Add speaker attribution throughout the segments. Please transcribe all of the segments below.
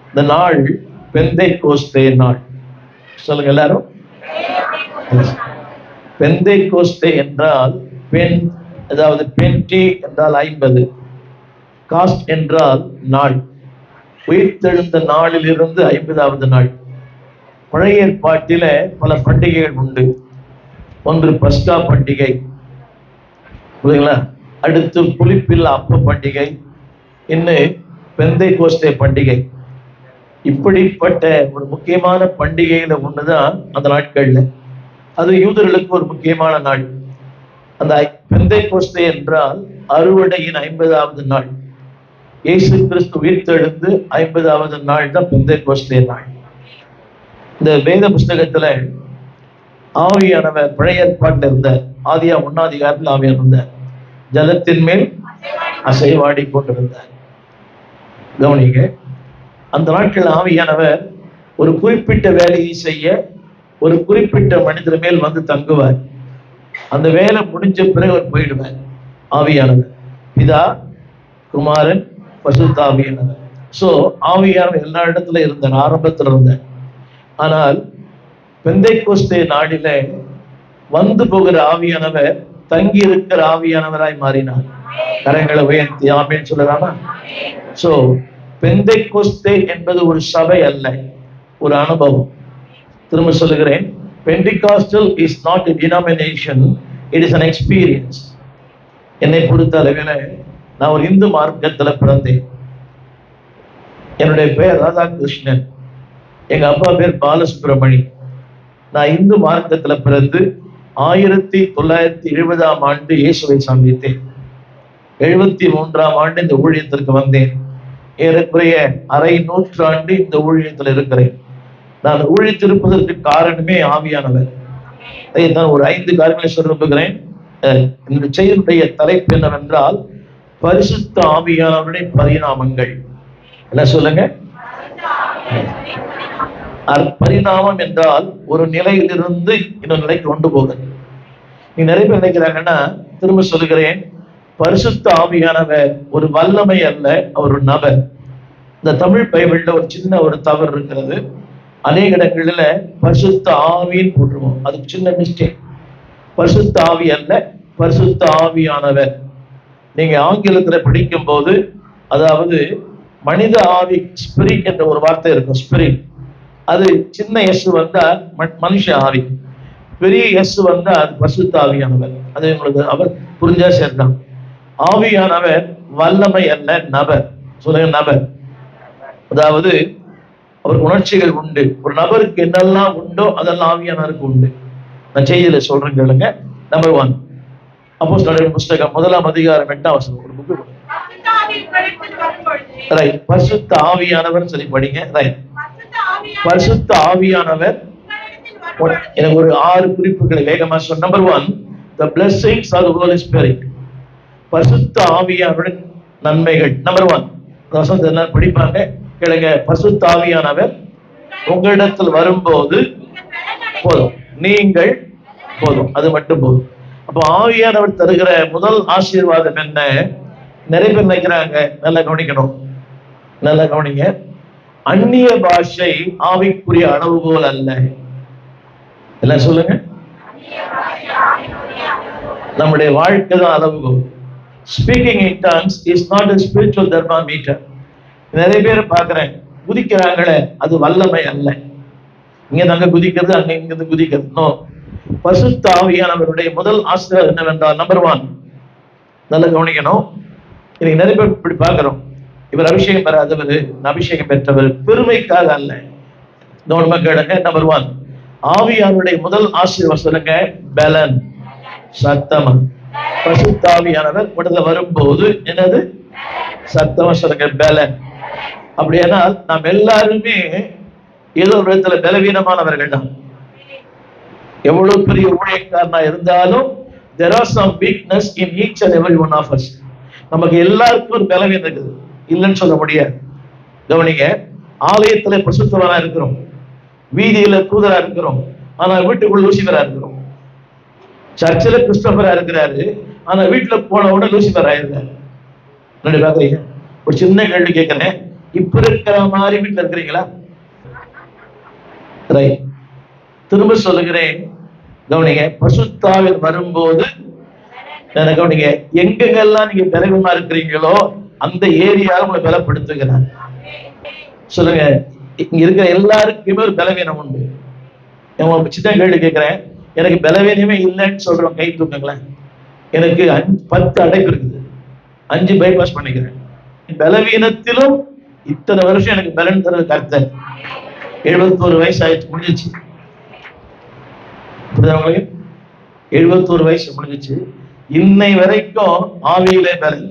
Speaker 1: இந்த நாள் பெந்தைக்கோஸ்தே நாள். சொல்லுங்க எல்லாரும். பெந்தைக்கோஸ்தே என்றால் பெண், அதாவது பென்டி என்றால் 50, காஸ்ட் என்றால் நாள். உயிர்த்தெழுந்த நாளில் இருந்து 50வது நாள். பழைய ஏற்பாட்டில பல பண்டிகைகள் உண்டு. ஒன்று பஸ்கா பண்டிகை, புரியுங்களா? அடுத்து புளிப்பில்லா அப்ப பண்டிகை, இன்னும் பெந்தைக்கோஸ்தே பண்டிகை. இப்படிப்பட்ட ஒரு முக்கியமான பண்டிகையில ஒண்ணுதான் அந்த நாட்கள்ல. அது யூதர்களுக்கு ஒரு முக்கியமான நாள். அந்த பெந்தைக்கோஸ்தே என்றால் அறுவடையின் 50வது நாள். இயேசு கிறிஸ்து உயிர்த்தெழுந்து 50வது நாள் தான் பெந்தைக்கோஸ்தே நாள். இந்த வேத புஸ்தகத்துல ஆவியானவர் பழைய ஏற்பாட்டில் இருந்த ஆதியா 1ஆம் அதிகாரத்தில் ஆவியானவர் இருந்தார். ஜலத்தின் மேல் அசைவாடி கொண்டிருந்தார். கவனிங்க, அந்த நாட்கள் ஆவியானவர் ஒரு குறிப்பிட்ட வேலையை செய்ய ஒரு குறிப்பிட்ட மனிதர் மேல் வந்து தங்குவார். அந்த வேலை முடிஞ்ச பிறகு அவர் போயிடுவார். ஆவியானவர் பிதா, குமாரன், பரிசுத்த ஆவியானவர். சோ ஆவியானவர் எல்லா இடத்துல இருந்தார், ஆரம்பத்தில் இருந்தார். ஆனால் பெந்தைக்கோஸ்தே நாளில வந்து போகிற ஆவியானவர் தங்கி இருக்கிற ஆவியானவராய் மாறினார். கரங்களை உயர்த்தி ஆமென் சொல்லலாமா? சோ பெந்தைக்கோஸ்தே என்பது ஒரு சபை அல்ல, ஒரு அனுபவம். திரும்ப சொல்லுகிறேன், Pentecostal is not a denomination, it is an experience. என்னை பொறுத்த அளவில் நான் ஒரு இந்து மார்க்கத்துல பிறந்தேன். என்னுடைய பெயர் ராதாகிருஷ்ணன், எங்க அப்பா பேர் பாலசுப்ரமணி. நான் இந்து மார்க்கத்துல பிறந்து 1970ஆம் ஆண்டு இயேசுவை சந்தித்தேன். 73ஆம் ஆண்டு இந்த ஊழியத்திற்கு வந்தேன். ஏறக்குறைய அரை நூற்றாண்டு இந்த ஊழியத்தில் இருக்கிறேன். நான் ஊழித்திருப்பதற்கு காரணமே ஆவியானவர். நான் ஒரு 5 காரியங்களை சொல்ல விரும்புகிறேன். இந்த செய்தியுடைய தலைப்பு என்னவென்றால் பரிசுத்த ஆவியானவருடைய பரிணாமங்கள். என்ன சொல்லுங்க? பரிணாமம் என்றால் ஒரு நிலையிலிருந்து இன்னொரு நிலைக்கு கொண்டு போகுது. நீ நிறைய பேர் நினைக்கிறாங்கன்னா, திரும்ப சொல்லுகிறேன், பரிசுத்த ஆவியானவர் ஒரு வல்லமை அல்ல, அவர் ஒரு நபர். இந்த தமிழ் பைபிள்ல ஒரு சின்ன ஒரு தவறு இருக்கிறது. அநேக இடங்களில் பரிசுத்த ஆவின்னு போட்டுருவோம். அதுக்கு சின்ன மிஸ்டேக். பரிசுத்த ஆவி அல்ல, பரிசுத்த ஆவியானவர். நீங்க ஆங்கிலத்துல படிக்கும் போது, அதாவது மனித ஆவி ஸ்பிரிட் என்ற ஒரு வார்த்தை இருக்கும். ஸ்பிரிட் அது சின்ன எஸ் வந்தா மனுஷ ஆவி, பெரிய எஸ் வந்தா அது பரிசுத்த ஆவியானவர். அது உங்களுக்கு அவர் புரிஞ்சா சேர்ந்தான். ஆவியானவர் வல்லமை அல்ல, நபர். சொல்லுங்க, நபர். அதாவது அவருக்கு உணர்ச்சிகள் உண்டு. ஒரு நபருக்கு என்னெல்லாம் உண்டோ அதெல்லாம் ஆவியானவருக்கு உண்டு. நான் செய்தியில சொல்றேன் கேளுங்க. நம்பர் 1, அப்போஸ்தலர் புஸ்தகம் 1ஆம் அதிகாரம் 8ஆம் வசனம். ஒரு புக்கு ரைட். பரிசுத்த ஆவியானவர் சொல்லி படிங்க. ரைட். பரிசுத்த ஆவியானவர். எனக்கு ஒரு 6 குறிப்புகளை வேகமா சொல்ல. Number 1, the blessings of the Holy Spirit. பரிசுத்த ஆவியானவருடைய நன்மைகள். நம்பர் 1, வசனத்தை எல்லாம் படிப்பாங்க கேளுங்க. பரிசுத்த ஆவியானவர் உங்களிடத்தில் வரும்போது போதும், நீங்கள் போதும், அது மட்டும் போதும். அப்போ ஆவியானவர் தருகிற முதல் ஆசீர்வாதம் என்ன? நிறைய பேர் நினைக்கிறாங்க, நல்லா கவனிக்கணும், நல்லா கவனிங்க. அந்நிய பாஷை ஆவிக்குரிய அளவுகோல் அல்ல. எல்லாம் சொல்லுங்க. நம்முடைய வாழ்க்கை தான் அளவுகோல். Speaking in tongues is not a spiritual thermometer. நிறைய பேர் பார்க்கிறேன், குதிக்கிறாங்களே, அது வல்லமை அல்ல. இங்க நாங்க குதிக்கிறது, அங்க இங்கிருந்து குதிக்கிறது. நோ. பரிசுத்த ஆவியானவருடைய முதல் ஆசீர்வாதம் என்னவென்றால், நம்பர் 1, நல்லா கவனிக்கணும். இன்னைக்கு நிறைய பேர் இப்படி பார்க்கிறோம், இவர் அபிஷேகம் பெறாதவர், அபிஷேகம் பெற்றவர், பெருமைக்காக அல்ல. கவனமா கேளுங்க. நம்பர் 1, ஆவியானவருடைய முதல் ஆசீர்வாதம் சொல்லுங்க, பலன், சத்தமா. பரிசுத்த ஆவியானவர் உடனே வரும்போது என்னது? சத்தமா சொல்லுங்க, பலன். அப்படியானால் நாம் எல்லாருமே ஏதோ ஒரு விதத்துல பலவீனமானவர்கள் தான். எவ்வளவு பெரிய ஊழியக்காரனா இருந்தாலும் there are some weakness in each and every one of us. நமக்கு எல்லாருக்கும் ஒரு பலவீனம் இருக்குது, இல்லைன்னு சொல்ல முடியாது. கவனிங்க, ஆலயத்துல பரிசுத்தவானா இருக்கிறோம், வீதியில தூதரா இருக்கிறோம், ஆனா வீட்டுக்குள்ள லூசிபரா இருக்கிறோம். சர்ச்சில் கிறிஸ்டோபரா இருக்கிறாரு, ஆனா வீட்டுல போன உடனே லூசிபர் ஆயிருக்காரு. பாக்குறீங்க? ஒரு சின்ன கேள்வி கேட்கிறேன், இப்ப இருக்கிற மாதிரி வீட்டுல இருக்கிறீங்களா? ரைட். திரும்ப சொல்லுகிறேன், கவனிங்க. பசுத்தாவில் வரும்போது கவனிங்க, எங்கெங்கெல்லாம் நீங்க பலவீனமா இருக்கிறீங்களோ அந்த ஏரியாவை உங்களை பலப்படுத்துகிறார். சொல்லுங்க, இங்க இருக்கிற எல்லாருக்குமே ஒரு பலவீனம் உண்டு. சின்ன கேள்வி கேட்கிறேன், எனக்கு பலவீனமே இல்லைன்னு சொல்றோம், கை தூக்குங்களேன். எனக்கு 10 அடைப்பு இருக்குது, 5 பைபாஸ் பண்ணிக்கிறேன். பலவீனத்திலும் இத்தனை வருஷம் எனக்கு பலன் தர கர்த்தர். 71 வயசு ஆயிடுச்சு, முடிஞ்சிச்சு. 71 வயசு முடிஞ்சிச்சு. இன்னை வரைக்கும் ஆவியிலே பலன்,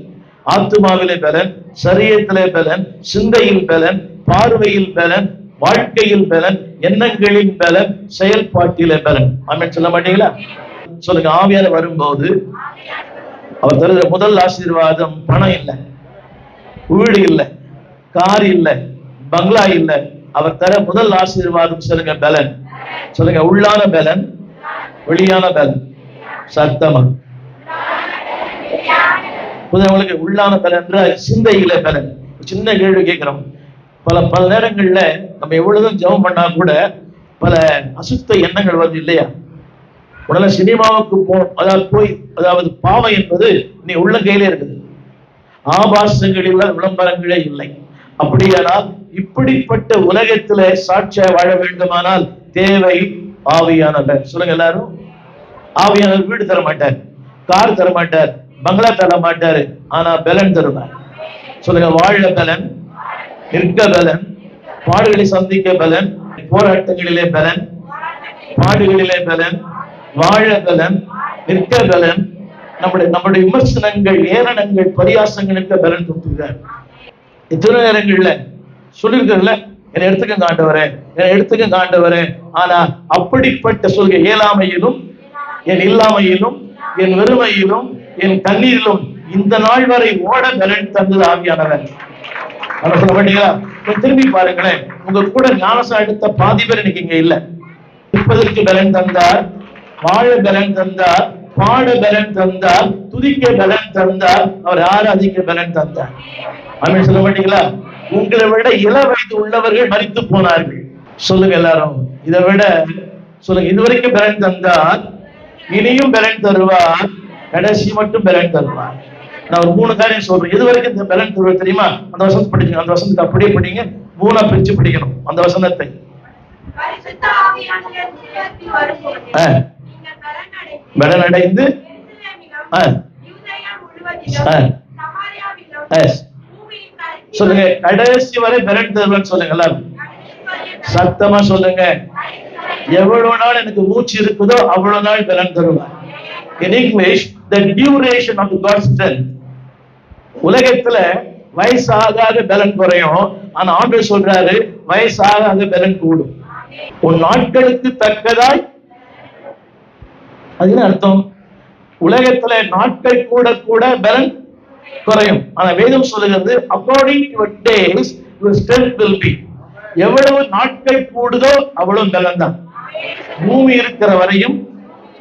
Speaker 1: ஆத்துமாவிலே பலன், சரீரத்திலே பலன், சிந்தையில் பலன், பார்வையில் பலன், வாழ்க்கையில் பலன், எண்ணங்களின் பலன், செயல்பாட்டிலே பலன். ஆமென் சொல்ல மாட்டீங்களா? சொல்லுங்க. ஆவியானவர் வரும்போது அவர் தருகிற முதல் ஆசீர்வாதம் பணம் இல்லை, வீடு இல்லை, கார் இல்லை, பங்களா இல்லை. அவர் தர முதல் ஆசீர்வாதம் சொல்லுங்க பலன். சொல்லுங்க, உள்ளான பலன், வெளியான பலன். சத்தமா உங்களுக்கு உள்ளான பலன் என்றால் சிந்தையில பலன். சின்ன கேள்வி கேட்கிறோம். பல நேரங்கள்ல நம்ம எவ்வளவுதான் ஜெபம் பண்ணா கூட பல அசுத்த எண்ணங்கள் வருது இல்லையா? உடனே சினிமாவுக்கு அதாவது பாவம் என்பது நீ உள்ள கையில இருக்குது. ஆபாசங்களில் விளம்பரங்களே இல்லை. அப்படியானால் இப்படிப்பட்ட உலகத்துல சாட்சியா வாழ வேண்டுமானால் தேவை ஆவியானவர். சொல்லுங்க எல்லாரும். ஆவியானவர் வீடு தர மாட்டார், கார் தர மாட்டார், பங்களா தர மாட்டாரு, ஆனா பலன் தருவார். சொல்லுங்க, வாழ பலன், நிற்க பலன், பாடுகளை சந்திக்க பலன், போராட்டங்களிலே பலன், பாடுகளிலே பலன், வாழ பலன், நிற்க பலன், நம்முடைய விமர்சனங்கள், ஏளனங்கள், பரியாசங்களுக்கு பலன் கொடுத்துருக்கார். இத்தனை நேரங்கள்ல சொல்லிருக்கல, என்னை எடுத்துக்க ஆண்டவரே, என்னை எடுத்துக்க ஆண்டவரே. ஆனா அப்படிப்பட்ட சொல்க இயலாமையிலும், என் இல்லாமையிலும், என் வெறுமையிலும், என் கண்ணீரிலும் இந்த நாள் வரை ஓட பலன் தந்தது ஆவியானவர். சொல்ல மாட்டீங்களா? திரும்பி பாருங்களேன். உங்க கூட ஞானசா எடுத்த பாதி பேர் இன்னைக்கு இங்க இல்ல. இப்பதற்கு பலன் தந்தார், வாழ பலன் தந்தார், பாட பலன் தந்தார், துதிக்க பலன் தந்தார், அவர் ஆராதிக்க பலன் தந்தார். ஆமென் சொல்ல மாட்டீங்களா? உங்களை விட இள வயது உள்ளவர்கள் மரித்து போனார்கள். சொல்லுங்க எல்லாரும். இதை விட சொல்லுங்க, இதுவரைக்கும் பலன் தந்தார், இனியும் பலன் தருவார், கடைசி மட்டும் பலன் தருவார். நான் ஒரு 3 காரியம் சொல்றேன். இது வரைக்கும் இந்த பலன் தருவார் தெரியுமா? அந்த வசனத்தை படிங்க. அந்த வசனத்தை அப்படியே படிங்க, 3ஆ பிரிச்சு படிக்கணும் அந்த வசனத்தை. பலன் அடைந்து சொல்லுங்க, கடைசி வரை பலன் தருவான்னு சொல்லுங்க எல்லாரும். சத்தமா சொல்லுங்க. எவ்வளவு நாள் எனக்கு மூச்சு இருக்குதோ அவ்வளவு நாள் பலன் தருவார். In English, the duration of God's strength. உலகத்துல வயசாக பலன் குறையும், ஆனா ஆண்டவர் சொல்றாரு வயசாக பலன் கூடும். உன் நாட்களுக்கு தக்கதாய். அது அர்த்தம், உலகத்துல நாட்கள் கூட கூட பலன் குறையும். ஆனா வேதம் சொல்லுகிறது according to your days your strength will be. எவ்வளவு நாட்கள் கூடுதோ அவ்வளவு பலன் தான். பூமி இருக்கிற வரையும்,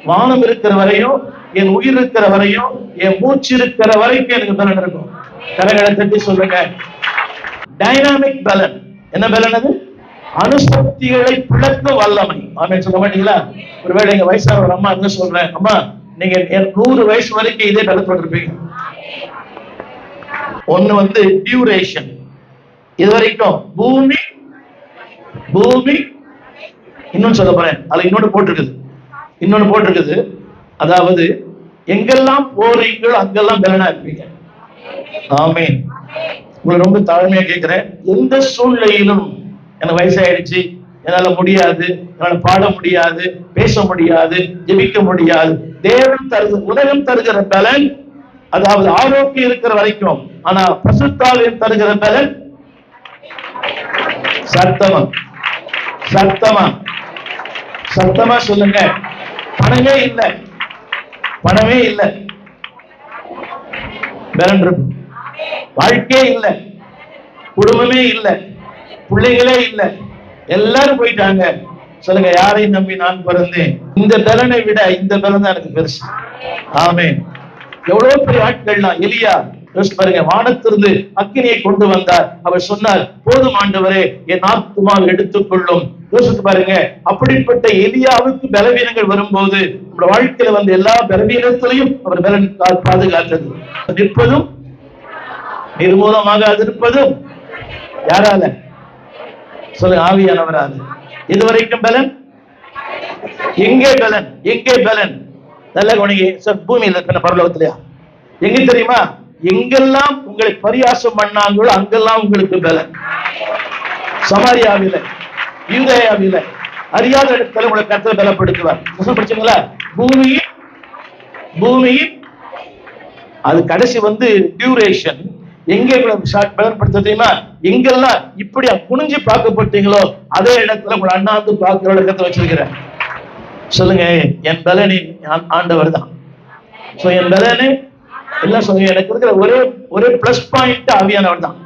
Speaker 1: வானம் இருக்கிற வரையும், என் உயிர் இருக்கிற வரையும், என் மூச்சு இருக்கிற வரைக்கும் எனக்கு பலன் இருக்கும். கரங்களை தட்டி சொல்லுங்க. டைனாமிக் பலன். என்ன பலன் அது? அணுசக்திகளை பிளக்க வல்லமை. ஆமென் சொல்ல மாட்டீங்களா? ஒருவேளை எங்க வயசான ஒரு அம்மா என்ன சொல்றேன், அம்மா நீங்க 100 வயசு வரைக்கும் இதே பலத்தோடு இருப்பீங்க. ஒண்ணு டியூரேஷன். இது வரைக்கும் பூமி இன்னொன்னு சொல்ல போறேன். அதுல இன்னொன்னு போட்டிருக்குது. அதாவது எங்கெல்லாம் போறீங்களோ அங்கெல்லாம் பலனா இருப்பீங்க. ஆமென். உங்களை ரொம்ப தாழ்மையா கேட்கிறேன். எந்த சூழ்நிலையிலும் எனக்கு வயசாயிடுச்சு, என்னால முடியாது, என்னால பாட முடியாது, பேச முடியாது, ஜெபிக்க முடியாது. தேவன் உலகம் தருகிற பலன், அதாவது ஆரோக்கியம் இருக்கிற வரைக்கும். ஆனா பசுத்தாவின் தருகிற பலன். சத்தமா சொல்லுங்க. பணமே இல்லை பலன் இருக்கும். வாழ்க்கையே இல்லை, குடும்பமே இல்லை, பிள்ளைகளே இல்லை, எல்லாரும் போயிட்டாங்க. சொல்லுங்க, யாரையும் நம்பி நான் பிறந்தேன். இந்த பலனை விட இந்த பலன் தான் எனக்கு பெருசு. ஆமென். எவ்வளவு பெரிய ஆட்கள்லாம். எலியா யோசிச்சு பாருங்க, வானத்திலிருந்து அக்கினியை கொண்டு வந்தார். அவர் சொன்னார், போதும் ஆண்டவரே, என் ஆத்துமாவை எடுத்துக்கொள்ளும். யோசிச்சு பாருங்க, அப்படிப்பட்ட எலியாவுக்கு பலவீனங்கள் வரும்போது நம்முடைய வாழ்க்கையில வந்து எல்லா பலவீனத்திலையும் அவர் பலன் பாதுகாத்தது. நிற்பதும் நிர்மூலமாக இருப்பதும் யாரால? சொல்லுங்க, ஆவியானவரால. இதுவரைக்கும் பலன் எங்கே? பலன் எங்கே? பலன் நல்ல கவனிங்க. பூமியில இருக்கிற பரலோகத்திலயா? எங்க தெரியுமா? எங்கெல்லாம் உங்களை பரியாசம் பண்ணாங்களோ அங்கெல்லாம் உங்களுக்கு பலன். சமாரியாவில, யூதேயாவில, அறியாத இடத்துல உங்களை கர்த்தர் பலப்படுத்துவார். படிச்சீங்களா? பூமியின் அது கடைசி வந்து டியூரேஷன். எங்கே பலப்படுத்த தெரியுமா? எங்கெல்லாம் இப்படி குனிஞ்சு பார்க்கப்பட்டீங்களோ அதே இடத்துல உங்களை அண்ணாந்து பார்க்கிற இடத்துல வச்சிருக்கிறேன். சொல்லுங்க, என் பலனி ஆண்டவர் தான். என் பலனு எல்லாம் சொல்லுங்க, எனக்கு இருக்கிற ஒரே பிளஸ் பாயிண்ட் ஆவியானவர் தான்.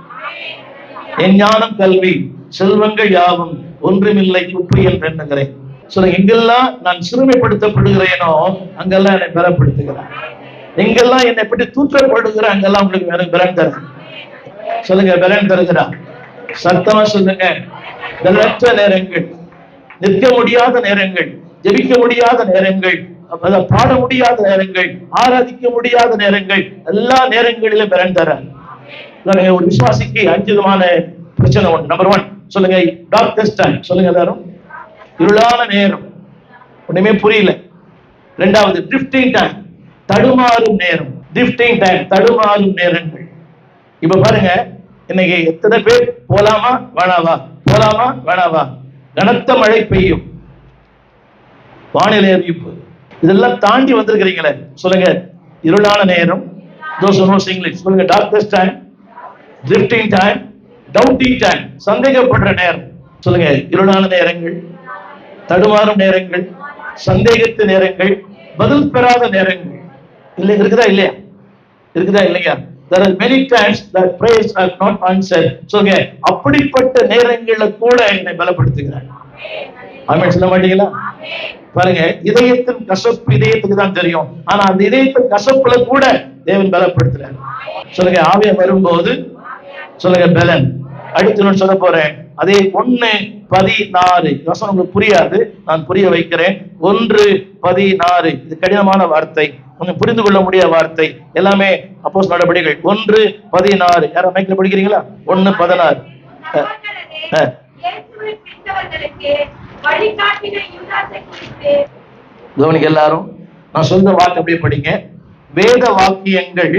Speaker 1: என் ஞானம், கல்வி, செல்வங்கள் யாவும் ஒன்றுமில்லை குப்பை என்று எண்ணுகிறேன். சொல்லுங்க, எங்கெல்லாம் நான் சிறுமைப்படுத்தப்படுகிறேனோ அங்கெல்லாம் என்னை பலப்படுத்துகிறேன். எங்கெல்லாம் என்னை பற்றி தூற்றப்படுகிற அங்கெல்லாம் உங்களுக்கு எனக்கு பலன் தருகிறேன். சொல்லுங்க, பலன் தருகிறார். சத்தமா சொல்லுங்க. பலனற்ற நேரங்கள், நிற்க முடியாத நேரங்கள், ஜெபிக்க முடியாத நேரங்கள், பாட முடியாத நேரங்கள், ஆராதிக்க முடியாத நேரங்கள், எல்லா நேரங்களிலும் பலன் தர. ஒரு விசுவாசிக்கு 5 விதமான பிரச்சனை உண்டு. நம்பர் 1 சொல்லுங்க, டார்க்கஸ்ட் டைம். சொல்லுங்க எல்லாரும், இருளான நேரம், ஒண்ணுமே புரியல. 2வது ட்ரிஃப்டிங் டைம், தடுமாறும் நேரம். ட்ரிஃப்டிங் டைம், தடுமாறும் நேரங்கள். இப்ப பாருங்க, இன்னைக்கு எத்தனை பேர் போலாமா வேணாவா, போலாமா வேணாவா, கனத்த மழை பெய்யும், வானிலை அறிவிப்பு, இதெல்லாம் தாண்டி வந்திருக்கிறீங்களே. சொல்லுங்க, இருளான நேரம். those who knows English சொல்லுங்க, darkest time, drifting time, doubting time, சந்தேகப்படுற நேரம். சொல்லுங்க, இருளான நேரங்கள், தடுமாறும் நேரங்கள், சந்தேகத்து நேரங்கள், பதில் பெறாத நேரங்கள். இல்லை, இருக்குதா இல்லையா? இருக்குதா இல்லையா? There are many times that prayers are not answered. சொல்லுங்க, அப்படிப்பட்ட நேரங்கள்ல கூட என்னை பலப்படுத்துகிறார். ஆமென் சொல்ல மாட்டீங்களா? பாருங்க, இதயத்தின் கசப்பு இதயத்துக்கு தான் தெரியும். ஆனா அந்த இதயத்தின் கசப்புல கூட தேவன் பலப்படுத்துறார். சொல்லுங்க, ஆவியா வரும்போது சொல்லுங்க பலன். அடுத்து நான் சொல்ல போறேன். அதே 1:14 வசனம் உங்களுக்கு புரியாது, நான் புரிய வைக்கிறேன். 1:14 இது கடினமான வார்த்தை, கொஞ்சம் புரிந்து கொள்ள முடியாத வார்த்தை. எல்லாமே அப்போஸ்தலர் நடபடிகள் 1:14. யாரும் மைக்ல படிக்கிறீங்களா? 1:14. கவனிங்க எல்லாரும், நான் சொல்ற வாக்கு அப்படியே படிங்க. வேத வாக்கியங்கள்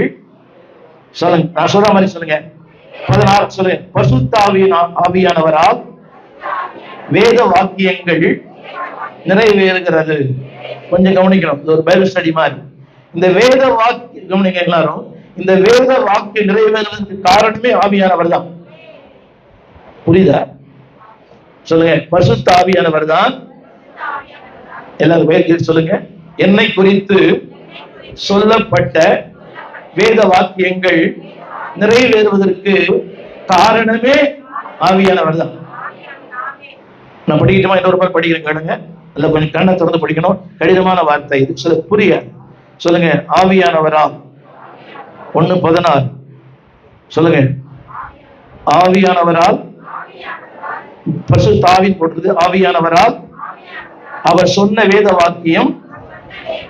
Speaker 1: சொல்லுங்க, நான் சொல்ற மாதிரி சொல்லுங்க. 16 சொல்லுங்க. பரிசுத்த ஆவியானவரால் வேத வாக்கியங்கள் நிறைவேறுகிறது. கொஞ்சம் கவனிக்கணும், இது ஒரு பைபிள் ஸ்டடி மாதிரி. இந்த வேத வாக்கியம் கவனிங்க எல்லாரும், இந்த வேத வாக்கியம் நிறைவேறுவதற்கு காரணமே ஆவியானவர் தான். புரியுதா? சொல்லுங்க, பரிசுத்த ஆவியானவர் தான். எல்லாரும் வேறு சொல்லுங்க, என்னை குறித்து சொல்லப்பட்ட வேத வாக்கியங்கள் நிறைவேறுவதற்கு காரணமே ஆவியானவர் தான். நான் படிக்கட்டுமா? இன்னொரு பேர் படிக்கிறேன் கேளுங்க. இல்ல கொஞ்சம் கண்ணை திறந்து படிக்கணும், கடினமான வார்த்தை இது, சில புரியாது. சொல்லுங்க, ஆவியானவரால். 1:14 சொல்லுங்க, ஆவியானவரால். பரிசுத்த ஆவி போட்டது, ஆவியானவரால் அவர் சொன்ன வேத வாக்கியம்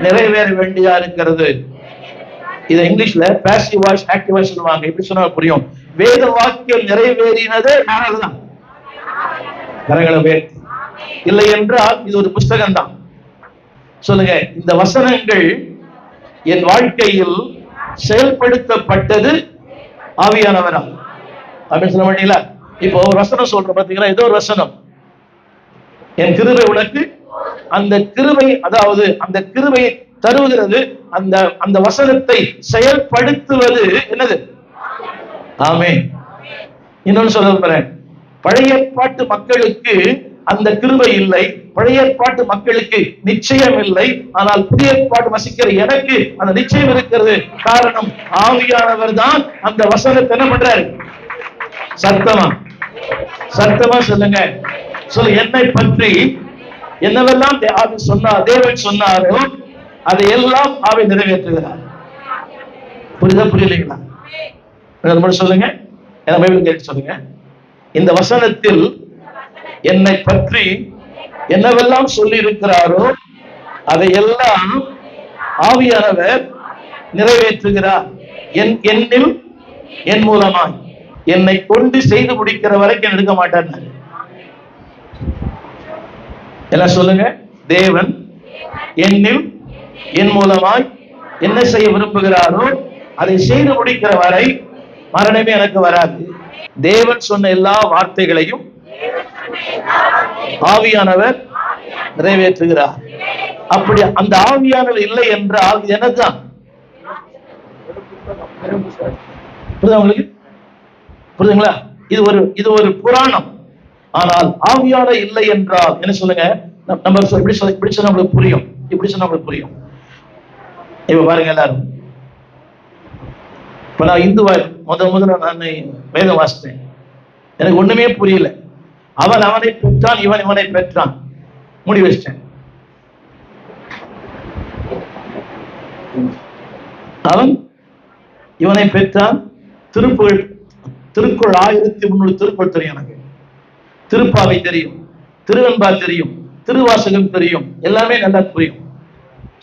Speaker 1: நிறைவேற வேண்டியதா இருக்கிறது. இதை இங்கிலீஷ்ல பாசிவ் வாய்ஸ், ஆக்டிவ் வாய்ஸ் சொல்லுவாங்க. எப்படி சொன்னா புரியும்? வேத வாக்கியம் நிறைவேறினதே நானதான். கரங்களை உயர்த்தி. இல்லை என்றால் இது ஒரு புஸ்தகம் தான். சொல்லுங்க, இந்த வசனங்கள் என் வாழ்க்கையில் செயல்படுத்தப்பட்டது ஆவியானவரால். அப்படின்னு சொல்ல மாட்டீங்களா? இப்போ ஒரு வசனம் சொல்ற பாத்தீங்களா, ஏதோ ஒரு வசனம், என் கிருபை உனக்கு, அந்த கிருபை, அதாவது அந்த கிருபையை தருகிறது, அந்த அந்த வசனத்தை செயல்படுத்துவது என்னது? ஆமென். இன்னொன்னு சொல்ல போறேன், பழைய ஏற்பாட்டு மக்களுக்கு அந்த கிருபை இல்லை, பழைய ஏற்பாட்டு மக்களுக்கு நிச்சயம் இல்லை. ஆனால் புதிய ஏற்பாடு வசிக்கிற எனக்கு அந்த நிச்சயம் இருக்கிறது. காரணம் ஆவியானவர் தான் அந்த வசனத்தை என்ன பண்றாரு? சத்தமா சத்தமா சொல்லுங்க. சொல்லு, என்னை பற்றி என்னவெல்லாம் தேவன் சொன்னாரோ அதையெல்லாம் ஆவி நிறைவேற்றுகிறார். புரியுதா புரியலைங்களா? சொல்லுங்க, எனக்கு பைபிள் கேட்டு சொல்லுங்க. இந்த வசனத்தில் என்னை பற்றி என்னவெல்லாம் சொல்லி இருக்கிறாரோ அதையெல்லாம் ஆவியானவர் நிறைவேற்றுகிறார். என்னில் என் மூலமாய் என்னை கொண்டு செய்து முடிக்கிற வரைக்கும் எடுக்க மாட்டார். எல்லாம் சொல்லுங்க, தேவன் என்னில் என் மூலமாய் என்ன செய்ய விரும்புகிறாரோ அதை செய்து முடிக்கிற வரை மரணமே எனக்கு வராது. தேவன் சொன்ன எல்லா வார்த்தைகளையும் ஆவியானவர் நிறைவேற்றுகிறார். அப்படி அந்த ஆவியானவர் இல்லை என்றால் என்னதான்? உங்களுக்கு புரியுதுங்களா? இது ஒரு புராணம். ஆனால் ஆவியானவர் இல்லை என்றால் என்ன சொல்லுங்க? நம்ம இப்படி சொன்னா உங்களுக்கு புரியும். இப்படி சொன்னா உங்களுக்கு புரியும். இப்ப பாருங்க எல்லாரும், இப்ப நான் இந்துவா முதல்ல நான் வேதம் வாசித்தேன். எனக்கு ஒண்ணுமே புரியல. அவன் அவனை பெற்றான், இவன் இவனை பெற்றான், முடி வச்சிட்டேன். அவன் இவனை பெற்றான். திருக்குறள் 1300 திருக்குறள் தெரியும் எனக்கு. திருப்பாவை தெரியும், திருவெண்பா தெரியும், திருவாசகம் தெரியும், எல்லாமே நல்லா புரியும்.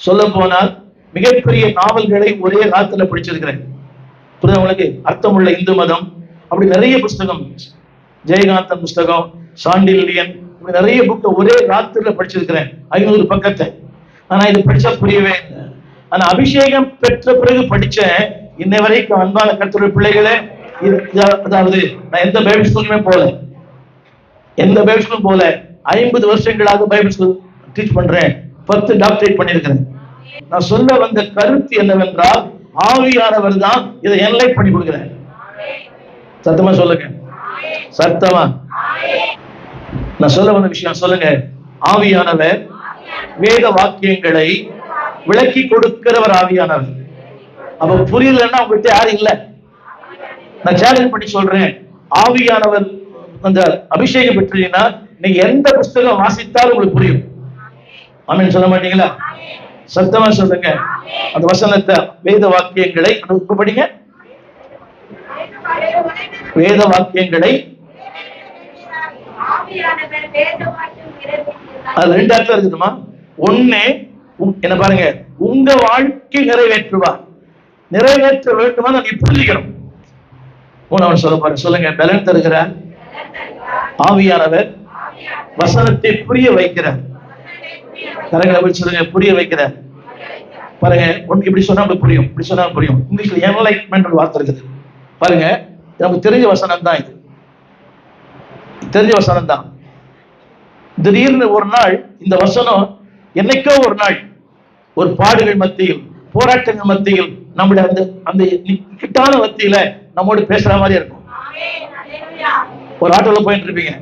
Speaker 1: சொல்ல போனால் மிகப்பெரிய நாவல்களை ஒரே காலத்துல படிச்சிருக்கிறேன். புரியுதவங்களுக்கு? அர்த்தமுள்ள இந்து மதம், அப்படி நிறைய புஸ்தகம், ஜெயகாந்தன் புஸ்தகம், சாண்டில்யன், நிறைய புக்கை ஒரே ராத்திரில படிச்சிருக்கிறேன், 500 பக்கத்தை. ஆனா இது படிச்சா புரியவே இல்லை. ஆனா அபிஷேகம் பெற்ற பிறகு படிச்சேன். இன்னை வரைக்கும் அன்பான கர்த்தருடைய பிள்ளைகளே, அதாவது நான் எந்த பைபிள் ஸ்கூலுமே போல, 50 வருஷங்களாக பைபிள் ஸ்கூல் டீச் பண்றேன். 10 டாக்டரேட் பண்ணியிருக்கிறேன். நான் சொல்ல வந்த கருத்து என்னவென்றால், ஆவியானவர் தான் இதை என்லைட் பண்ணி கொடுக்கிறேன். சத்தமா சொல்லுங்க, சத்தமா. நான் சொல்ல வந்த விஷயம் சொல்லுங்க. ஆவியானவர் வேத வாக்கியங்களை விளக்கி கொடுக்கிறவர் ஆவியானவர். அப்ப புரியலன்னா உங்கள்கிட்ட யாரும் இல்லை. நான் சேலஞ்ச் பண்ணி சொல்றேன், ஆவியானவர் அந்த அபிஷேகம் பெற்றீங்கன்னா நீங்க எந்த புஸ்தகம் வாசித்தாலும் உங்களுக்கு புரியும். ஆமென் சொல்ல மாட்டீங்களா? சத்தமா சொல்லுங்க. அந்த வசனத்தை, வேத வாக்கியங்களை படிங்க. வேத வாக்கியங்களை அது 2 அர்த்தம் இருக்குதுமா. ஒண்ணு என்ன பாருங்க, உங்க வாழ்க்கை நிறைவேற்றுவார். நிறைவேற்ற வேண்டுமா நீ புரிஞ்சுக்கணும். அவன் சொல்ல பாருங்க, சொல்லுங்க. பலன் தருகிறார் ஆவியானவர், வசனத்தை புரிய வைக்கிறார். கரங்களை சொல்லுங்க, புரிய வைக்கிறார். பாருங்க, இப்படி சொன்னா புரியும், இப்படி சொன்னா புரியும். இங்கிலீஷ்ல என்லைட்மென்ட் வார்த்தை இருக்குது பாருங்க. நமக்கு தெரிஞ்ச வசனம் தான் இது, தெரிஞ்ச வசனம் தான். திடீர்னு ஒரு நாள் இந்த வசனம், என்னைக்கோ ஒரு நாள், ஒரு பாடுகள் மத்தியில், போராட்டங்கள் மத்தியில், நம்முடைய அந்த கிட்டான மத்தியில நம்மோடு பேசுற மாதிரி இருக்கும். ஒரு ஆட்டோல போயிட்டு இருப்பீங்க,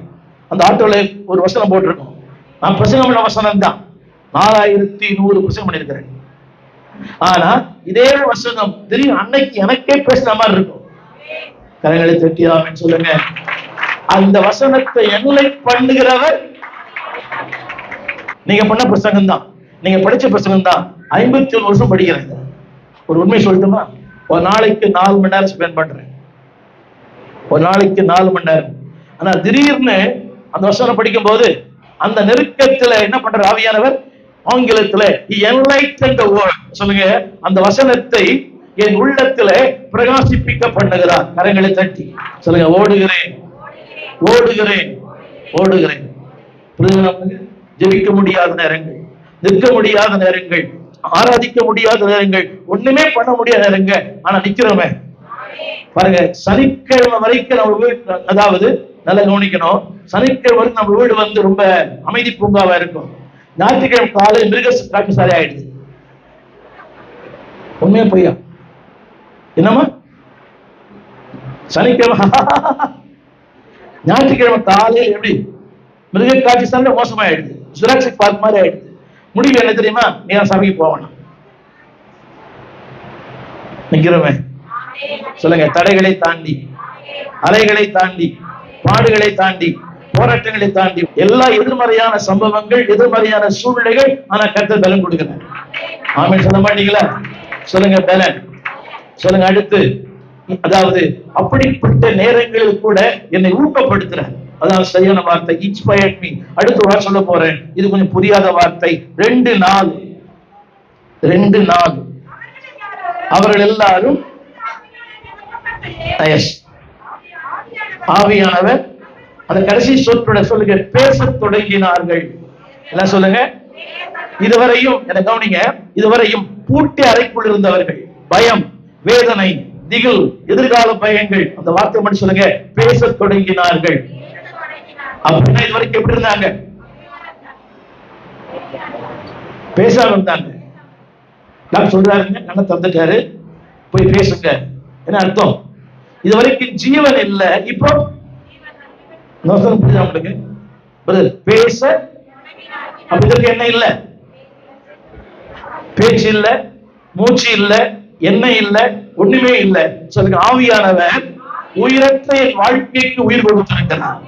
Speaker 1: அந்த ஆட்டோல ஒரு வசனம் போட்டிருக்கும். நான் பிரசங்கம் பண்ண வசனம் தான் 4100 பிரசங்கம் பண்ணியிருக்கிறேன். ஆனா இதே வசனம் திடீர்னு அன்னைக்கு எனக்கே பேசுற மாதிரி இருக்கும். கரங்களை தட்டியாமன்னு சொல்லுங்க. அந்த வசனத்தை என்லைட் பண்ணுகிறவர் நீங்க பண்ண பிரசங்கம் தான், நீங்க படிச்ச பிரசங்கம் தான். 51 வருஷம் படிக்கிறேன். ஒரு உண்மை சொல்லட்டுமா? ஒரு நாளைக்கு 4 மணி நேரம் ஸ்பெண்ட் பண்றேன், ஒரு நாளைக்கு 4 மணி நேரம். ஆனா திடீர்னு அந்த வசனம் படிக்கும் போது அந்த நெருக்கத்துல என்ன பண்ற ஆவியானவர், ஆங்கிலத்துல enlighten the word சொல்லுங்க, அந்த வசனத்தை என் உள்ளத்துல பிரகாசிப்பிக்க பண்ணுகிறார். கரங்களை தட்டி சொல்லுங்க, ஓடுகிறேன் ஓடுகிறேன் ஓடுகிறேன். ஜெபிக்க முடியாத நேரங்கள், நிற்க முடியாத நேரங்கள், ஆராதிக்க முடியாத நேரங்கள், ஒண்ணுமே பண்ண முடியாத நேரங்கள், ஆனா நிக்கிறோமே பாருங்க. சனிக்கிழமை வரைக்கும் நம்ம வீடு, அதாவது நல்லா கவனிக்கணும், சனிக்கிழமை வரைக்கும் நம்ம வீடு வந்து ரொம்ப அமைதி பூங்காவா இருக்கும். ஞாயிற்றுக்கிழமை காலை மிருக காட்சி சாலை ஆயிடுது. உண்மையா பொய்யா? என்னமா? சனிக்கிழமை ஞாயிற்றுக்கிழமை காலையில் எப்படி மிருக காட்சி சாலை மோசமாயிடுது, ஜுராசிக் பார்க் மாதிரி ஆயிடுது. முடிவு என்ன தெரியுமா? நீ சபைக்கு போகணும். நிக்கிறோமே சொல்லுங்க. தடைகளை தாண்டி, அலைகளை தாண்டி, பாடுகளை தாண்டி, போராட்டங்களை தாண்டி, எல்லா எதிர்மறையான சம்பவங்கள், எதிர்மறையான சூழ்நிலைகள், ஆனா கர்த்தர் பலன் கொடுக்கிறார். ஆமென் சொல்ல மாட்டீங்களா? சொல்லுங்க பலன். சொல்லுங்க. அடுத்து அதாவது அப்படிப்பட்ட நேரங்களில் கூட என்னை ஊக்கப்படுத்துறார். அதான் சரியான வார்த்தை, இன்ஸ்பயர்ட் மீ. அடுத்த வாரம் சொல்ல போறேன், இது கொஞ்சம் புரியாத வார்த்தை. 2:4 அவர்கள் எல்லாரும் ஆவியானவர், அந்த கடைசி சொற்றோட சொல்லுங்க, பேசத் தொடங்கினார்கள். எல்லாம் சொல்லுங்க. இதுவரையும் என்ன கவனிங்க, இதுவரையும் பூட்டி அறைக்குள் இருந்தவர்கள், பயம், வேதனை, திகில், எதிர்கால பயங்கள், அந்த வார்த்தை மட்டும் சொல்லுங்க, பேசத் தொடங்கினார்கள். அப்படின்னா இது வரைக்கும் எப்படி இருந்தாங்க? பேசாம இருந்தாங்க. நான் சொல்றாருங்க, நல்லா தந்துட்டாரு, போய் பேசுங்க. என்ன அர்த்தம்? இது வரைக்கும் ஜீவன் இல்ல, இப்போ உங்களுக்கு பேச. அப்படி என்ன இல்ல? பேச்சு இல்ல, மூச்சு இல்ல, எண்ணெய் இல்ல, ஒண்ணுமே இல்ல. சொல்லுங்க, ஆவியானவர் உயிரற்ற வாழ்க்கைக்கு உயிர் கொடுத்திருக்கிறார்.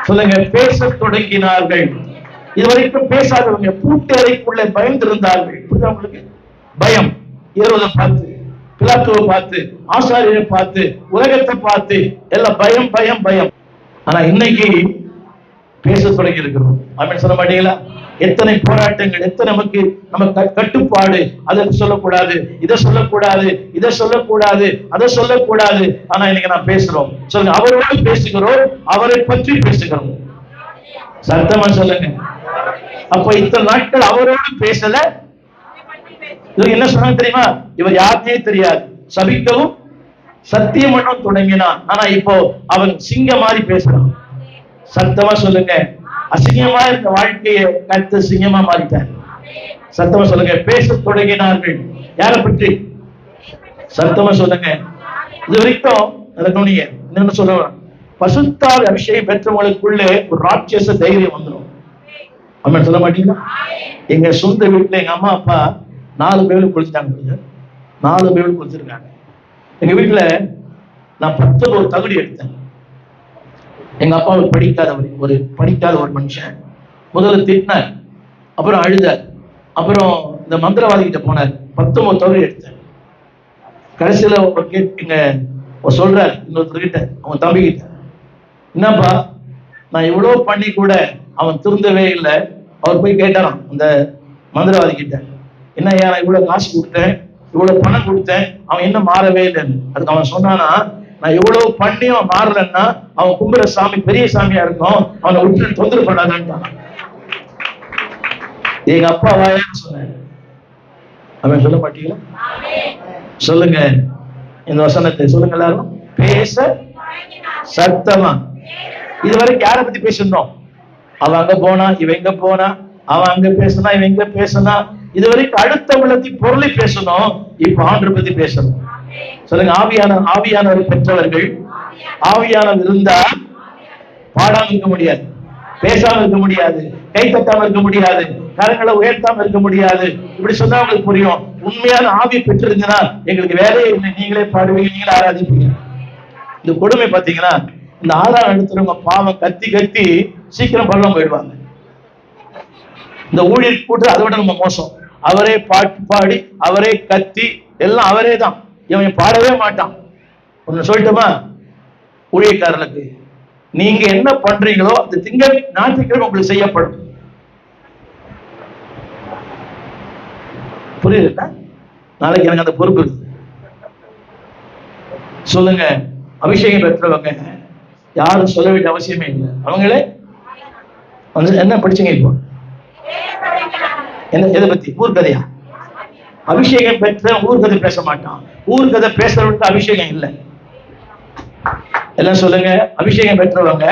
Speaker 1: சொல்லுங்க, பேச தொடங்கினார்கள். இதுவரைக்கும் பேசாதவங்க பூட்டி அறைக்குள்ளே பயந்திருந்தார்கள். உங்களுக்கு பயம், ஏரோதை பார்த்து, பிலாத்துவை பார்த்து, ஆசாரியரை பார்த்து, உலகத்தை பார்த்து, எல்லாம் பயம் பயம் பயம். ஆனா இன்னைக்கு பேச தொடங்கி இருக்கிறோம். ஆமென் சொல்ல மாட்டீங்களா? எத்தனை போராட்டங்கள், எத்தனை நமக்கு கட்டுப்பாடு. அதை சொல்லக்கூடாது, இதை சொல்லக்கூடாது, இதை சொல்லக்கூடாது, அதை சொல்லக்கூடாது. ஆனா இன்னைக்கு நான் பேசுறோம். சொல்லுங்க, அவரோடு பேசுகிறோம், அவரை பற்றி பேசுகிறோம். சத்தமா சொல்லுங்க. அப்ப இத்தனை நாட்கள் அவரோடு பேசல. இவர் என்ன சொன்னாங்க தெரியுமா? இவர் யாருமே தெரியாது, சபிக்கவும் சத்தியம் பண்ணவும் தொடங்கினான். ஆனா இப்போ அவன் சிங்க மாதிரி பேசுறான். சத்தமா சொல்லுங்க, அசிங்கமா இருந்த வாழ்க்கையை கர்த்தர் சிங்கமா மாறிட்டார். சத்தமா சொல்லுங்க, பேச தொடங்கினார்கள். யாரை பற்றி? சத்தமா சொல்லுங்க. இது வரைக்கும் கவனிங்க, என்ன சொல்லுவாங்க, பசுத்தாவி அபிஷேகம் பெற்றவங்களுக்குள்ளே ஒரு ராட்சச தைரியம் வந்துடும். அம்மா சொல்ல மாட்டீங்களா? எங்க சொந்த வீட்டுல எங்க அம்மா அப்பா 4 பேரும் குளிச்சுட்டாங்க. 4 பேரும் குளிச்சிருக்காங்க. எங்க வீட்டுல நான் 10 ஒரு தகுதி எடுத்தேன். எங்க அப்பா படிக்காத ஒரு மனுஷன். முதல்ல திட்டினார், அப்புறம் அழுதார், அப்புறம் இந்த மந்திரவாதி கிட்ட போனார். 19 தகுதி எடுத்தேன். கடைசியில எங்க சொல்றாரு இன்னொருத்தர்கிட்ட, அவங்க தம்பி கிட்ட, என்னப்பா நான் இவ்வளவு பண்ணி கூட அவன் திருந்தவே இல்லை. அவர் போய் கேட்டாராம் அந்த மந்திரவாதி கிட்ட, என்ன நான் இவ்வளவு காசு கொடுத்தேன், இவ்வளவு பணம் கொடுத்தேன், அவன் என்ன மாறவே இல்லைன்னு. அதுக்கு அவன் சொன்னானா, நான் எவ்வளவு பண்ணி அவன் மாறலன்னா அவன் கும்புற சாமி பெரிய சாமியா இருக்கும், அவனை விட்டு தொந்தரவு பண்ணாதான்ட்டான். எங்க அப்பா வாயான்னு சொன்னேன். அவன் சொல்ல மாட்டீங்களா? சொல்லுங்க இந்த வசனத்தை சொல்லுங்க எல்லாரும். பேச சத்தமா. இதுவரைக்கும் யாரை பத்தி பேசிருந்தோம்? அவன் அங்க போனா, இவன் இங்க போனா, அவன் அங்க பேசினா, இவன் இங்க பேசினா. இதுவரைக்கும் அடுத்த உள்ளத்தை பொருளை பேசணும். இப்ப ஆண்டவரை பத்தி பேசணும். சொல்லுங்க, ஆவியானவர் பெற்றவர்கள், ஆவியானவர் இருந்தா பாடாம இருக்க முடியாது, பேசாம இருக்க முடியாது, கை தட்டாம இருக்க முடியாது, கரங்களை உயர்த்தாம இருக்க முடியாது. இப்படி சொன்னா உங்களுக்கு புரியும். உண்மையான ஆவி பெற்றிருந்தா எங்களுக்கு வேலையே இல்லை, நீங்களே பாடுவீங்க, நீங்களே ஆராதிப்பீங்க. இந்த கொடுமை பாத்தீங்கன்னா, இந்த ஆதாரம் எடுத்துறவங்க பாவம் கத்தி கத்தி சீக்கிரம் பள்ளம் போயிடுவாங்க. இந்த ஊழியர் கூட்டு அதை விட நம்ம மோசம். அவரே பாட்டு பாடி, அவரே கத்தி, எல்லாம் அவரே தான். இவன் பாடவே மாட்டான். ஒன்னு சொல்லட்டுமா, ஊழியக்காரனுக்கு நீங்க என்ன பண்றீங்களோ அந்த திங்கள் ஞாயிற்றுக்கிழமை உங்களுக்கு செய்யப்படும். புரியுதுல்ல? நாளைக்கு எனக்கு அந்த பொறுப்பு இருக்கு. சொல்லுங்க, அபிஷேகம் பெற்றவங்க யாரும் சொல்ல வேண்டிய அவசியமே இல்லை. அவங்களே என்ன படிச்சீங்க இப்போ? என்ன, எதை பத்தி? ஊர்கதையா? அபிஷேகம் பெற்ற ஊர்கதை பேச மாட்டான். ஊர்கதை பேசுறவங்களுக்கு அபிஷேகம் இல்லை. எல்லாம் சொல்லுங்க, அபிஷேகம் பெற்றவங்க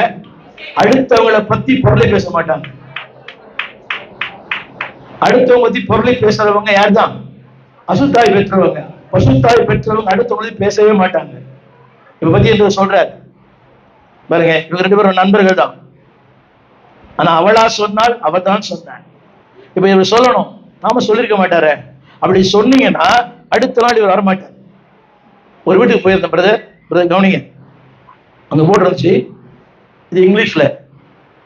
Speaker 1: அடுத்தவங்களை பத்தி பொருளை பேச மாட்டாங்க. அடுத்தவங்க பத்தி பொருளை பேசுறவங்க யார் தான்? அசுத்தாய் பெற்றவங்க. பசுத்தாய் பெற்றவங்க அடுத்தவங்களை பேசவே மாட்டாங்க. இப்ப பத்தி என்று சொல்றாரு பாருங்க, இவங்க 2 பேரும் நண்பர்கள் தான். ஆனா அவளா சொன்னால் அவ தான் சொன்னான். இப்ப இவர் சொல்லணும், நாம சொல்லிருக்க மாட்டாரு. அப்படி சொன்னீங்கன்னா அடுத்த நாள் இவர் வரமாட்டார். ஒரு வீட்டுக்கு போயிருந்தேன் பிரதர் கவனிங்க, அங்க போட்டுருந்துச்சு, இது இங்கிலீஷ்ல,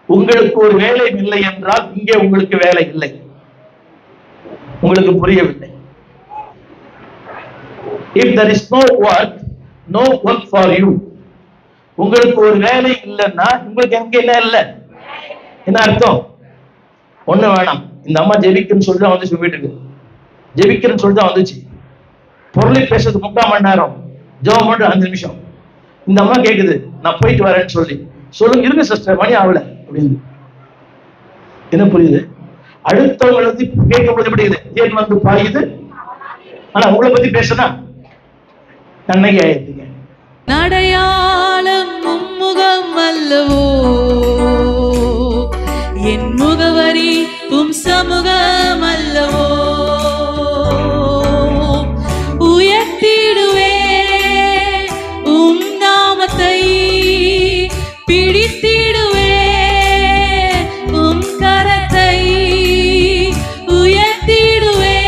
Speaker 1: உங்களுக்கு ஒரு வேலை இல்லை என்றால் இங்கே உங்களுக்கு வேலை இல்லை. உங்களுக்கு புரியவில்லை. If there is no work, no work for you. உங்களுக்கு ஒரு வேலை இல்லைன்னா உங்களுக்கு எங்க இல்ல என்ன அர்த்தம்? ஒண்ணு வேணாம். இந்த அம்மா ஜெபிக்குன்னு சொல்லிட்டு வந்துச்சு வீட்டுக்கு, ஜெபிக்கிறேன்னு சொல்லிட்டு வந்துச்சு. பொருளை பேசுறது 3/4 மணி நேரம், ஜெபம் மட்டும் 5 நிமிஷம். இந்த அம்மா கேக்குது, நான் போயிட்டு வரேன்னு சொல்லி. சொல்லுங்க, இருக்கு சிஸ்டர், மணி ஆகல அப்படின்னு. என்ன புரியுது? அடுத்தவங்களை பத்தி கேட்கும்போது எப்படி தேன் வந்து பாயுது, ஆனா உங்களை பத்தி பேசினா நன்மை ஆயிருந்தீங்க.
Speaker 2: நடையாளம் மும்முகம் அல்லவோ, என் முகவரி சமூகம் அல்லவோ, உயர்த்திடுவே நாமத்தை, பிடித்திடுவே கரத்தை, உயர்த்திடுவே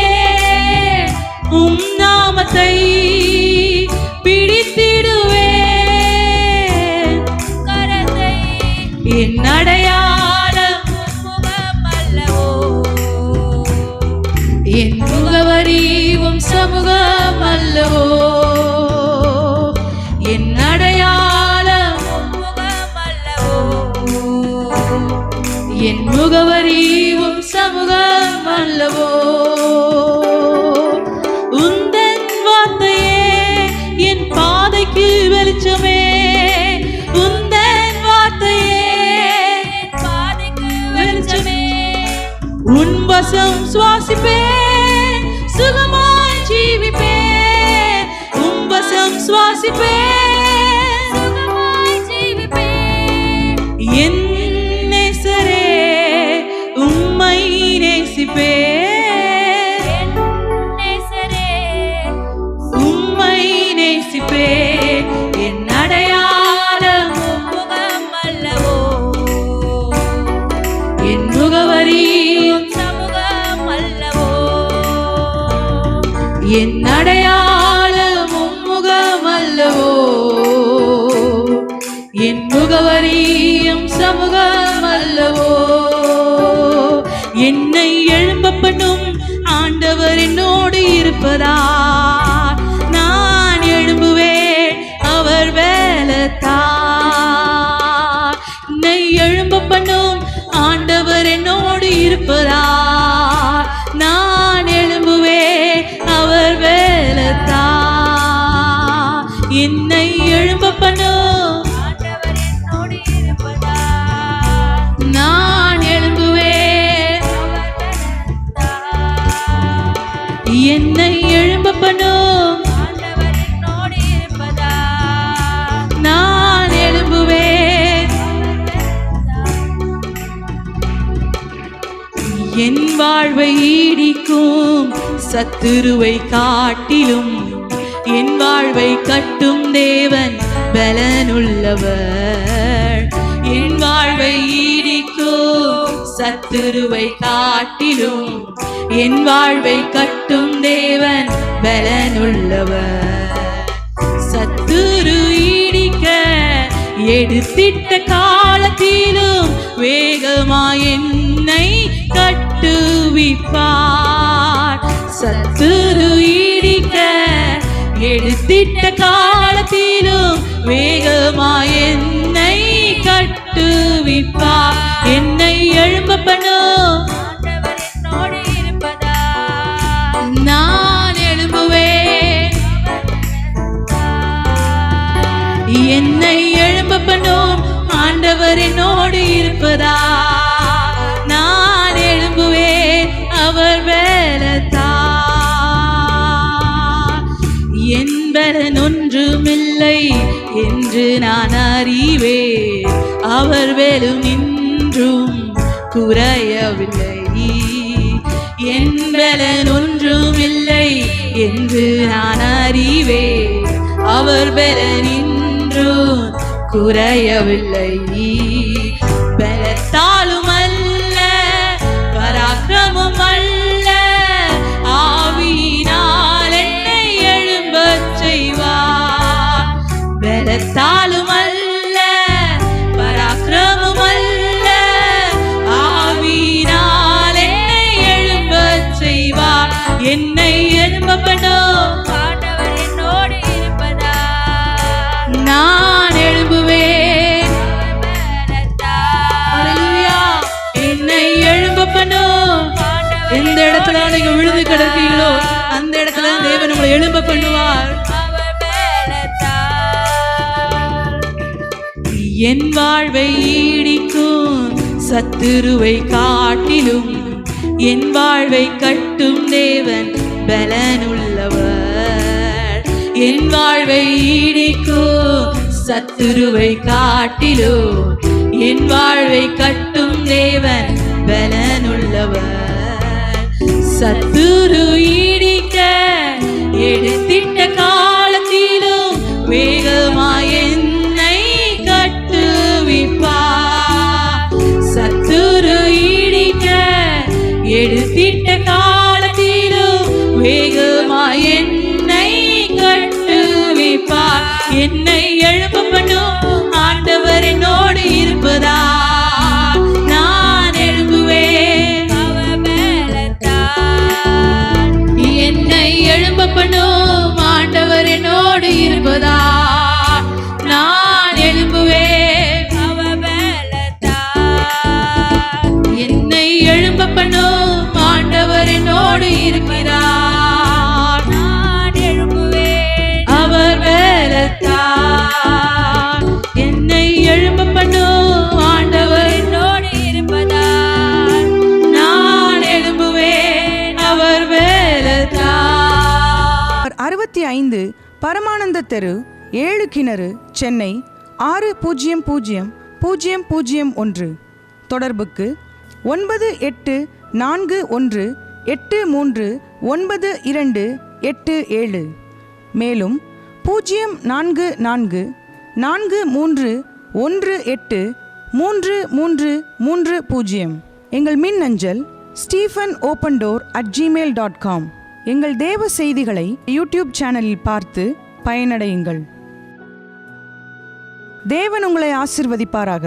Speaker 2: நாமத்தை, பிடித்திடுவே கரத்தை. என் அடையாளம் முகம் அல்லவோ, என் முகவரி சமூகம் அல்லவோ, என் அடையாளம் முகம் அல்லவோ, என் முகவரி சமூகம் அல்லவோ. உந்தன் வார்த்தையே என் பாதைக்கு வெளிச்சமே, உந்தன் வார்த்தையே என் பாதைக்கு வெளிச்சமே. உன் வசம் சுவாசிப்பேன், சுகமாய் ஜீவிப்பேன், உன் வசம் சுவாசிப்பேன், சுகமாய் ஜீவிப்பேன். என் நேசரே உம்மை நேசிப்பேன், நேசரே உம்மை நேசிப்பேன். என் அடையாளம் முகம் அல்லவோ, என் முகவரி சமூகம் அல்லவோ, என் அடையாளம் முகம் அல்லவோ, என் முகவரியும் சமூகம் அல்லவோ. என்னை எழும்ப பண்ணும் ஆண்டவர் என்னோடு இருப்பதா, நான் எழும்புவேன் அவர் வேலத்தார். என்னை எழும்ப பண்ணும் ஆண்டவர் என்னோடு இருப்பதா, நான் எழும்புவேன் அவர் வேலத்தார். என்னை எழும்ப பண்ணும் ஆண்டவர் என்னோடு இருப்பதா, நான் எழும்புவேன் என்னை எழும்ப பண்ணும் ஆண்டவர் என்னோடு இருப்பதா, நான் எழும்புவேன். என் வாழ்வை ஈடிக்கும் சத்துருவை காட்டிலும் என் வாழ்வை கட்டும் தேவன் பலனுள்ளவர். என் வாழ்வை ஈடிக்கும் சத்துருவை காட்டிலும் என் வாழ்வை கட்டும் தேவன் பலனுள்ளவர். சத்துரு ஈடிக்க எடுத்திட்ட காலத்திலும் வேகமாய் என்னை கட்டுவிப்பார். சத்துரு ஈடிக்க எடுத்திட்ட காலத்திலும் வேகமாய் என்னை கட்டுவிப்பார். என்னை எழும்ப பண்ணும் ஆண்டவர் என்னோடு இருப்பதா, நான் எழும்புவேன். என்னை எழும்ப பண்ணும் ஆண்டவர் என்னோடு இருப்பதா, நான் எழும்புவேன் அவர் வேலத்தார். என் பலன் ஒன்றுமில்லை என்று நான் அறிவேன், அவர் வேலும் நின்றும் குறையவில்லை. என் பலன் ஒன்றுமில்லை என்று நான் அறிவேன், அவர் பலன் நின்றும் குறையவில்லை. பலத்தாலும் அல்ல பராக்கிரமும் அல்ல, ஆவியினால் என்னை எழும்பச் செய்வார். பலத்தாலும் அல்ல பராக்கிரமும் அல்ல, ஆவியினால் என்னை எழும்பச் செய்வார். என்னை எழும்ப பண்ணும் ஆண்டவர் என்னோடு இருப்பதா, எங்கெல்லாம் நீங்க விழுந்து கிடக்கீங்களோ அந்த இடத்துல தேவன் உங்களை எழும்ப பண்ணுவார். என் வாழ்வை ஈடிக்கும் சத்துருவை காட்டிலும் என் வாழ்வை கட்டும் தேவன் பலனுள்ளவர். என் வாழ்வை ஈடிக்கும் சத்துருவை காட்டிலும் என் வாழ்வை கட்டும் தேவன் பலனுள்ளவர். சத்துரு ஈடிக்க எடுத்திட்ட காலத்திலும் வேகமாய் என்னை கட்டுவிப்பார். சத்துரு ஈடிக்க எடுத்திட்ட காலத்திலும் வேகமாய் என்னை கட்டுவிப்பார். என்னை எழும்ப பண்ணும் ஆண்டவர் என்னோடு இருப்பதா நான் எழும்புவேன். என்னை எழும்ப பண்ணும் ஆண்டவர் என்னோடு இருப்பதா நான் எழும்புவேன். என்னை எழும்ப பண்ணும் ஆண்டவர் என்னோடு இருக்கிறார் நான் எழும்புவேன். அவர் வேலத்தார் என்னை எழும்ப பண்ணும் ஆண்டவர் என்னோடு இருப்பதால் நான் எழும்புவேன். அவர் வேலத்தார்.
Speaker 3: 65 பரமானந்த தெரு, 7 கிணறு, சென்னை 600001. தொடர்புக்கு 9841839287. மேலும் 04443183330. எங்கள் மின்னஞ்சல் stephenopendor@gmail.com. எங்கள் தேவ செய்திகளை யூடியூப் சேனலில் பார்த்து பயனடையுங்கள். தேவன் உங்களை ஆசீர்வதிப்பாராக.